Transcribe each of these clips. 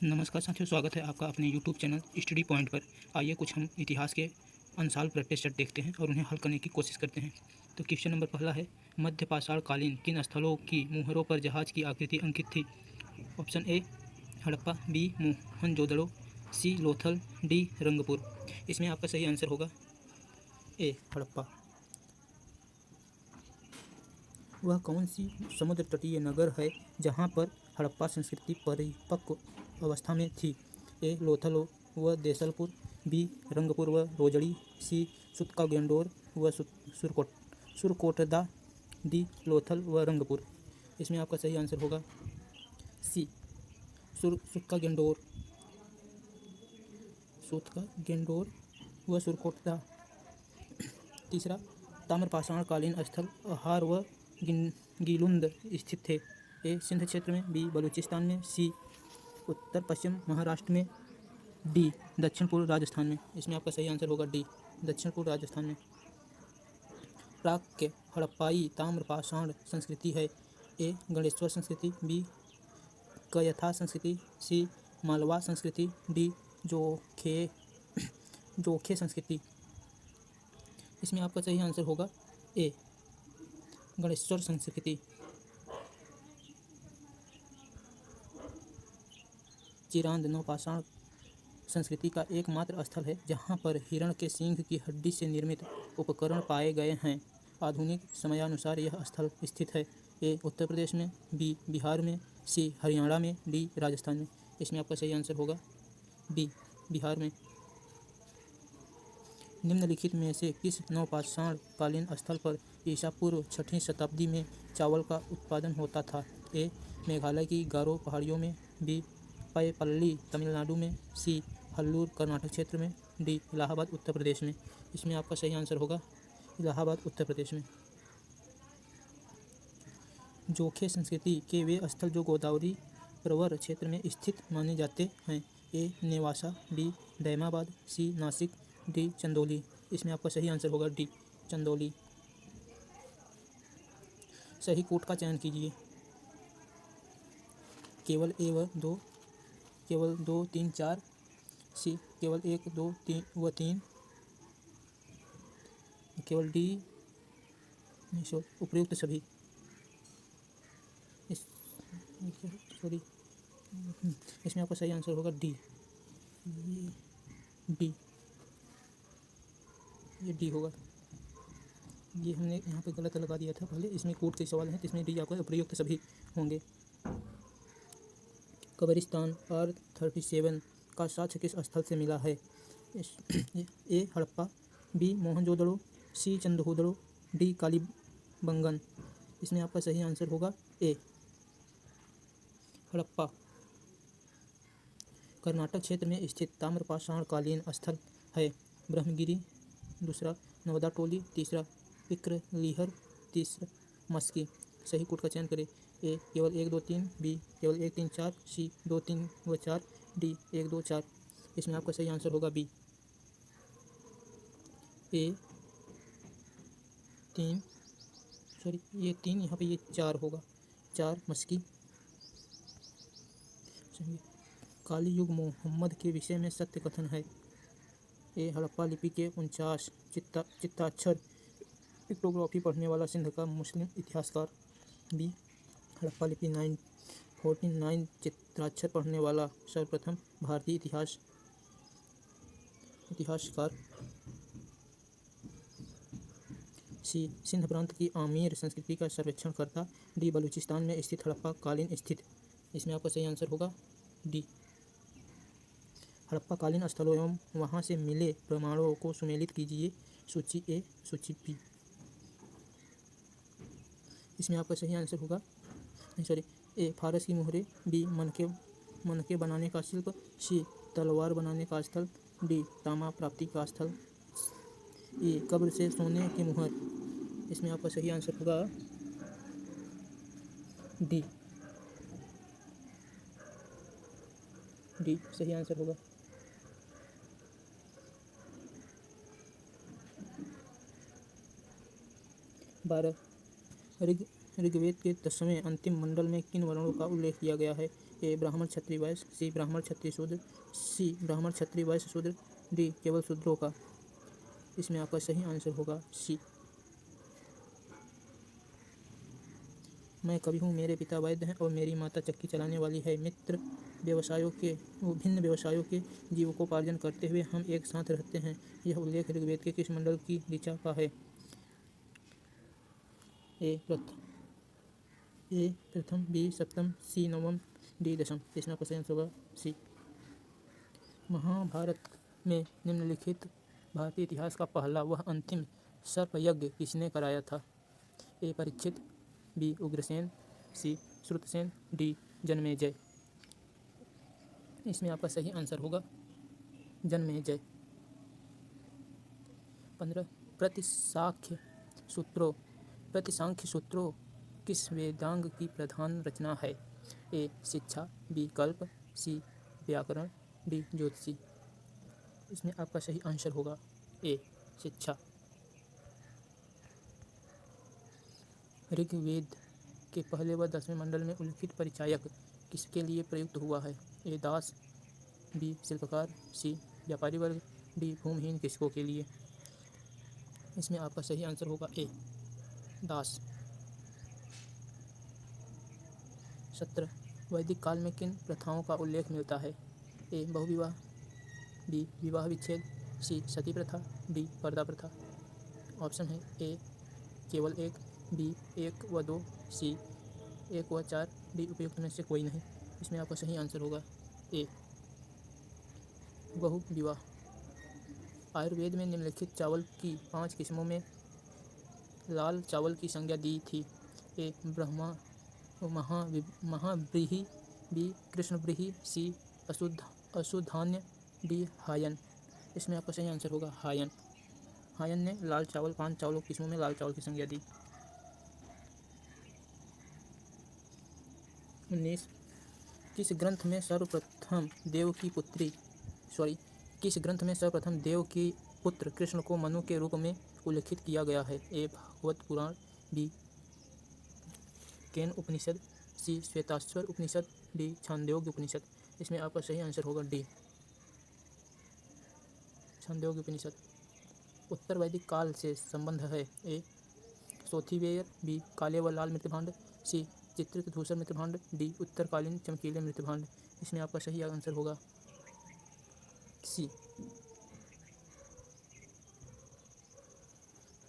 नमस्कार साथियों, स्वागत है आपका अपने YouTube चैनल स्टडी पॉइंट पर। आइए कुछ हम इतिहास के अनसॉल्व प्रैक्टिस सेट देखते हैं और उन्हें हल करने की कोशिश करते हैं। तो क्वेश्चन नंबर पहला है, मध्य पाषाण कालीन किन स्थलों की मुहरों पर जहाज की आकृति अंकित थी? Option A Harappa, B Mohenjodaro, C Lothal, D Rangpur. इसमें आपका सही आंसर होगा ए हड़प्पा। वह कौन सी समुद्र तटीय नगर है जहाँ पर हड़प्पा संस्कृति परिपक्व अवस्था में थी? ए लोथल व देसलपुर, बी रंगपुर व रोजड़ी, सी सुतका गेंडोर व सुरकोटदा, डी लोथल व रंगपुर। इसमें आपका सही आंसर होगा सी सुतका गेंडोर, व सुरकोटदा। तीसरा, ताम्रपाषाण कालीन स्थल अहार व गीलुंद स्थित थे? ए सिंध क्षेत्र में, बी बलूचिस्तान में, सी उत्तर पश्चिम महाराष्ट्र में, डी दक्षिण पूर्व राजस्थान में। इसमें आपका सही आंसर होगा डी दक्षिण पूर्व राजस्थान में। प्राक हड़प्पाई ताम्रपाषाण संस्कृति है? ए गणेश्वर संस्कृति, बी कयथा संस्कृति, सी मालवा संस्कृति, डी जोखे संस्कृति। इसमें आपका सही आंसर होगा ए गणेश्वर संस्कृति। चिरांद नवपाषाण संस्कृति का एकमात्र स्थल है जहाँ पर हिरण के सींग की हड्डी से निर्मित उपकरण पाए गए हैं। आधुनिक समयानुसार यह स्थल स्थित है? ए उत्तर प्रदेश में, बी बिहार में, सी हरियाणा में, डी राजस्थान में। इसमें आपका सही आंसर होगा बी बिहार में। निम्नलिखित में से किस नवपाषाण कालीन स्थल पर ईसा पूर्व 6वीं शताब्दी में चावल का उत्पादन होता था? ए मेघालय की गारो पहाड़ियों में, बी पायपल्ली तमिलनाडु में, सी हल्लूर कर्नाटक क्षेत्र में, डी इलाहाबाद उत्तर प्रदेश में। इसमें आपका सही आंसर होगा इलाहाबाद उत्तर प्रदेश में। जोखे संस्कृति के वे स्थल जो गोदावरी प्रवर क्षेत्र में स्थित माने जाते हैं? ए नेवासा, बी दैमाबाद, सी नासिक, डी चंदौली। इसमें आपका सही आंसर होगा डी चंदौली। सही कोट का चयन कीजिए। केवल ए व दो, केवल 2, 3, 4, सी केवल 1, 2, 3 व 3, केवल डी उपयुक्त सभी। इसमें आपका सही आंसर होगा डी। ये डी होगा। ये हमने यहाँ पे गलत लगा दिया था पहले। इसमें कोड के सवाल हैं तो इसमें डी आपका उपयुक्त सभी होंगे। कब्रिस्तान R37 का साक्ष्य किस स्थल से मिला है? ए हड़प्पा, बी मोहनजोदड़ो, सी चंदहोदड़ो, डी कालीबंगन। इसमें आपका सही आंसर होगा ए हड़प्पा। कर्नाटक क्षेत्र में स्थित ताम्रपाषाण कालीन स्थल है? ब्रह्मगिरी, दूसरा नवदाटोली, तीसरा विक्रलीहर, तीसरा मस्की। सही कोड का चयन करें। ए केवल 1, 2, 3, बी केवल 1, 3, 4, सी 2, 3 व 4, डी 1, 2, 4। इसमें आपका सही आंसर होगा बी ए 3, सॉरी ये 3, यहाँ पे ये 4 होगा, 4 मस्की। काली युग मोहम्मद के विषय में सत्य कथन है? ए हड़प्पा लिपि के 49 चित्ताक्षर पिक्टोग्राफी पढ़ने वाला सिंध का मुस्लिम इतिहासकार। बी हड़प्पा लिपि 49 चित्राक्षर पढ़ने वाला सर्वप्रथम भारतीय इतिहासकार। सी सिंध प्रांत की आमीर संस्कृति का सर्वेक्षण करता। डी बलूचिस्तान में स्थित हड़प्पा कालीन स्थित। इसमें आपका सही आंसर होगा डी हड़प्पा कालीन स्थलों एवं वहाँ से मिले प्रमाणों को सुमेलित कीजिए। सूची ए, सूची बी। इसमें आपका सही आंसर होगा ए फारस की मोहरें, बी मनके बनाने का शिल्प, सी तलवार बनाने का स्थल, डी तामा प्राप्ति का स्थल, ए कब्र से सोने की मुहर। इसमें आपका सही आंसर होगा डी सही आंसर होगा। 12 ऋग्वेद के 10वें अंतिम मंडल में किन वर्णों का उल्लेख किया गया है? ए ब्राह्मण क्षत्रिय वैश्य, सी ब्राह्मण क्षत्रिय शूद्र, सी ब्राह्मण क्षत्रिय वैश्य शूद्र, डी केवल शूद्रों का। इसमें आपका सही आंसर होगा सी। मैं कवि हूँ, मेरे पिता वैद्य हैं और मेरी माता चक्की चलाने वाली है। भिन्न व्यवसायों के जीविकोपार्जन करते हुए हम एक साथ रहते हैं। यह उल्लेख ऋग्वेद के किस मंडल की ऋचा का है? ए प्रथम, बी सप्तम, सी नवम, डी दशम। इसमें आपका सही आंसर होगा सी। महाभारत में निम्नलिखित भारतीय इतिहास का पहला वह अंतिम सर्प यज्ञ किसने कराया था? ए परीक्षित, बी उग्रसेन, सी श्रुतसेन, डी जन्मेजय। इसमें आपका सही आंसर होगा जन्मेजय। 15 प्रतिसांख्य सूत्रों किस वेदांग की प्रधान रचना है? ए शिक्षा, बी कल्प, सी व्याकरण, डी ज्योतिषी। इसमें आपका सही आंसर होगा ए शिक्षा। ऋग्वेद के पहले व 10वें मंडल में उल्लिखित परिचायक किसके लिए प्रयुक्त हुआ है? ए दास, बी शिल्पकार, सी व्यापारी वर्ग, डी भूमिहीन कृषकों के लिए। इसमें आपका सही आंसर होगा ए दास। 17 वैदिक काल में किन प्रथाओं का उल्लेख मिलता है? ए बहुविवाह, बी विवाह विच्छेद, सी सती प्रथा, डी पर्दा प्रथा। ऑप्शन है ए केवल एक, बी 1 व 2, सी 1 व 4, डी उपयुक्त में से कोई नहीं। इसमें आपका सही आंसर होगा ए बहुविवाह। आयुर्वेद में निम्नलिखित चावल की 5 किस्मों में लाल चावल की संज्ञा दी थी। ए महाव्रीहि, बी कृष्णव्रीहि, सी अशुधान्य, डी हायन। इसमें आपका सही आंसर होगा हायन। हायन ने लाल चावल 5 चावलों की किस्मों में लाल चावल की संज्ञा दी। 19 किस ग्रंथ में सर्वप्रथम देव की पुत्र कृष्ण को मनु के रूप में उल्लेखित किया गया है? ए भागवत पुराण, बी केन उपनिषद, सी श्वेताश्वर उपनिषद, डी छांदोग्य उपनिषद। इसमें आपका सही आंसर होगा डी छांदोग्य उपनिषद। उत्तर वैदिक काल से संबंध है? ए सोथिवेयर, बी काले व लाल मृत्यभांड, सी चित्रित धूसर मृत्यभांड, डी उत्तरकालीन चमकीले मृत्यभांड। इसमें आपका सही आंसर होगा सी।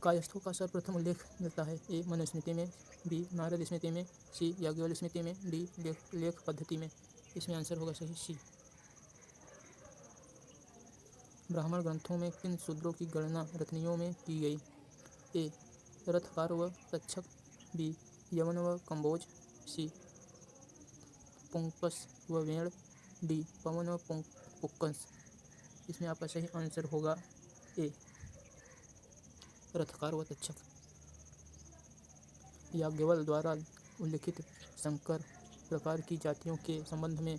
कायस्थों का सर्वप्रथम उल्लेख मिलता है? ए मनुस्मृति में, बी नारद स्मृति में, सी याज्ञवल्क्य स्मृति में, डी लेख पद्धति में। इसमें आंसर होगा सही सी। ब्राह्मण ग्रंथों में किन शूद्रों की गणना रत्नियों में की गई? ए रथकार व तक्षक, बी यवन व कंबोज, सी पुंकस व वेण, डी पवन व पुक्कंस। इसमें आपका सही आंसर होगा ए रथकार व तक्षक। याज्ञवल्क्य द्वारा उल्लिखित संकर प्रकार की जातियों के संबंध में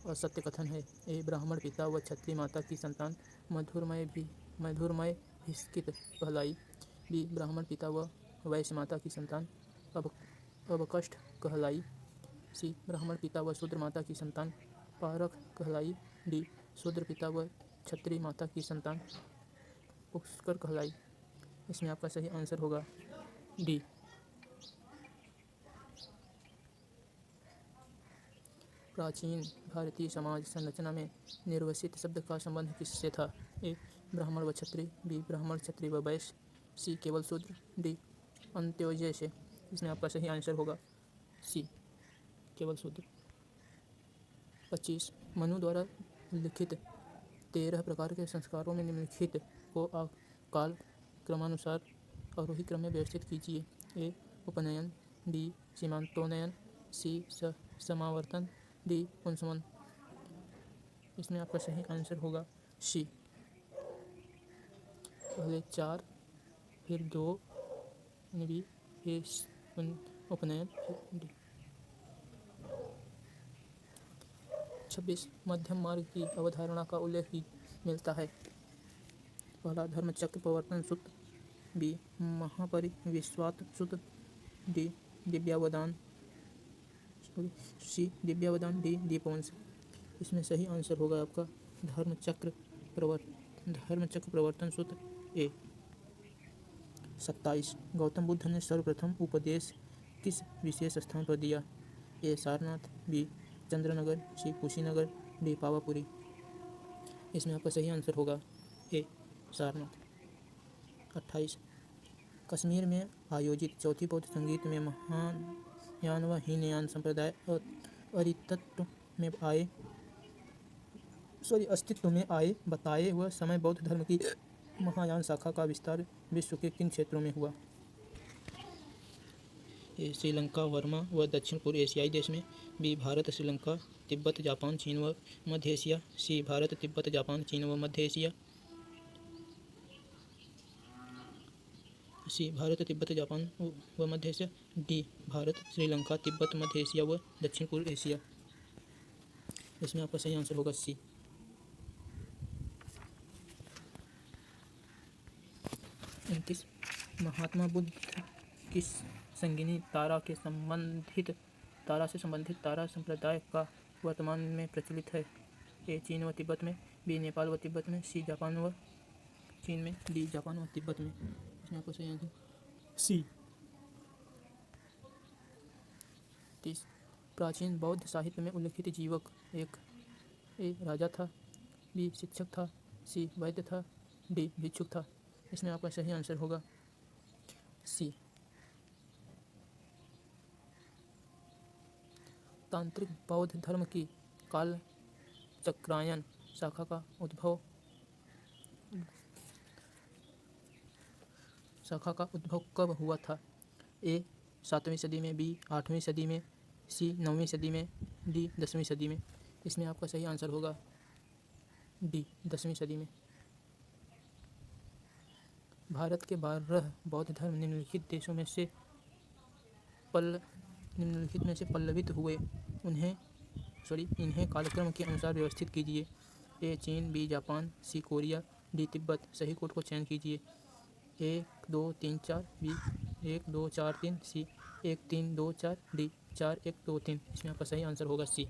असत्य कथन है? ए ब्राह्मण पिता व क्षत्रिय माता की संतान मधुरमय भिस्कित कहलाई, बी ब्राह्मण पिता व वैश्य माता की संतान अबकष्ट कहलाई, सी ब्राह्मण पिता व शूद्र माता की संतान पारख कहलाई, डी शूद्र पिता व क्षत्रिय माता की संतान पुष्कर कहलाई। इसमें आपका सही आंसर होगा डी। प्राचीन भारतीय समाज संरचना में निर्वसित शब्द का संबंध किससे था? ए ब्राह्मण व क्षत्रिय, बी ब्राह्मण क्षत्रिय व वैश्य, सी केवल शूद्र, डी अंत्योदय से। इसमें आपका सही आंसर होगा सी केवल शूद्र। 25 मनु द्वारा लिखित 13 प्रकार के संस्कारों में निम्नलिखित को काल क्रमानुसार अवरोही क्रम में व्यवस्थित कीजिए। ए उपनयन, बी सीमांतोन्नयन, सी समावर्तन, डी पुंसवन। इसमें आपका सही आंसर होगा सी। पहले 4, फिर 2, बी, फिर उपनयन, फिर डी। 26 मध्यम मार्ग की अवधारणा का उल्लेख मिलता है? पहला धर्मचक्र प्रवर्तन सूत्र, बी महापरिनिष्वात सूत्र, डी दिव्यावदान सी दिव्यावदान, डी दीपवंश। इसमें सही आंसर होगा आपका धर्मचक्र प्रवर्तन सूत्र ए। 27 गौतम बुद्ध ने सर्वप्रथम उपदेश किस विशेष स्थान पर दिया? ए सारनाथ, बी चंद्रनगर, सी कुशीनगर, डी पावापुरी। इसमें आपका सही आंसर होगा ए सारनाथ। 28 कश्मीर में आयोजित चौथी बौद्ध संगीत में महायान व हीनयान संप्रदाय अस्तित्व में आए बताए वह समय बौद्ध धर्म की महायान शाखा का विस्तार विश्व के किन क्षेत्रों में हुआ? ए श्रीलंका, बर्मा व दक्षिण पूर्व एशियाई देश में, बी भारत, श्रीलंका, तिब्बत, जापान, चीन व मध्य एशिया, सी भारत, तिब्बत, जापान, चीन व मध्य एशिया, सी भारत, तिब्बत, जापान व मध्य एशिया, डी भारत, श्रीलंका, तिब्बत, मध्य एशिया व दक्षिण पूर्व एशिया। इसमें आपका सही आंसर होगा सी। 29 महात्मा बुद्ध किस संगिनी तारा से संबंधित तारा संप्रदाय का वर्तमान में प्रचलित है? ए चीन व तिब्बत में, बी नेपाल व तिब्बत में, सी जापान व चीन में, डी जापान व तिब्बत में। इसमें आपको सही आंसर सी। 30 प्राचीन बौद्ध साहित्य में उल्लिखित जीवक एक ए राजा था, बी शिक्षक था, सी वैद्य था, डी भिक्षुक था। इसमें आपका सही आंसर होगा सी। तांत्रिक बौद्ध धर्म की कालचक्रायन शाखा का उद्भव कब हुआ था? ए 7वीं सदी में, बी 8वीं सदी में, सी 9वीं सदी में, डी 10वीं सदी में। इसमें आपका सही आंसर होगा डी 10वीं सदी में। भारत के 12 बौद्ध धर्म निम्नलिखित में से पल्लवित हुए। इन्हें कालक्रम के अनुसार व्यवस्थित कीजिए। ए चीन, बी जापान, सी कोरिया, डी तिब्बत। सही कोड को चयन कीजिए। 1 2 3 4, बी 1 2 4 3, सी 1 3 2 4, डी 4 1 2 3। इसमें आपका सही आंसर होगा सी।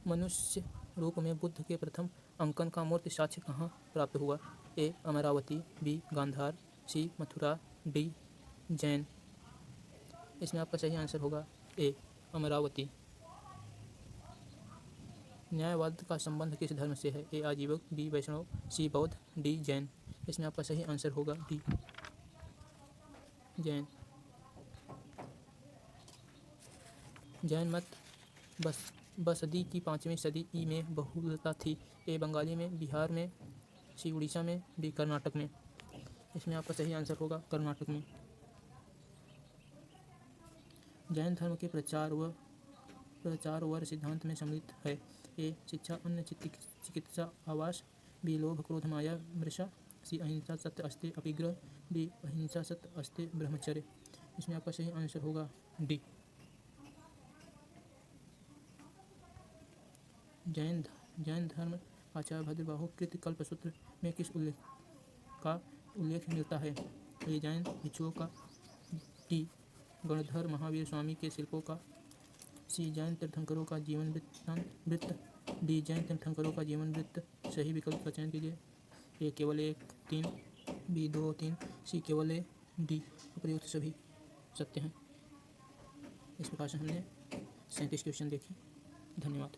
मनुष्य रूप में बुद्ध के प्रथम अंकन का मूर्ति साक्ष्य कहाँ प्राप्त हुआ? ए अमरावती, बी गांधार, सी मथुरा, डी जैन। इसमें आपका सही आंसर होगा ए अमरावती। न्यायवाद का संबंध किस धर्म से है? ए आजीवक, बी वैष्णव, सी बौद्ध, डी जैन। इसमें आपका सही आंसर होगा डी जैन। जैन मत बसदी की 5वीं सदी ई में बहुलता थी। ए बंगाली में, बिहार में, सी उड़ीसा में, डी कर्नाटक में। इसमें आपका सही आंसर होगा कर्नाटक में। जैन धर्म के प्रचार व सिद्धांत में सम्मिलित है। ए शिक्षा, अन्न, चिकित्सा, आवास, बी लोभ, क्रोध, माया, मृषा, सी अहिंसा, सत्य, अस्तेय, अपिग्रह, डी अहिंसा, सत्य, अस्तेय, ब्रह्मचर्य। इसमें आपका सही आंसर होगा डी। जैन धर्म आचार्य भद्रबाहु कृत कल्पसूत्र में किस का उल्लेख मिलता है? ए जैन भिक्षुओं का, डी गणधर महावीर स्वामी के शिल्पों का, सी जैन तीर्थंकरों का जीवन वृत्त, डी जैन तीर्थंकरों का जीवन वृत्त। सही विकल्प का चयन कीजिए। ए केवल 1 3, बी 2 3, सी केवल ए, डी उपर्युक्त सभी सत्य हैं। इस प्रकार से हमने 37 क्वेश्चन देखे। धन्यवाद।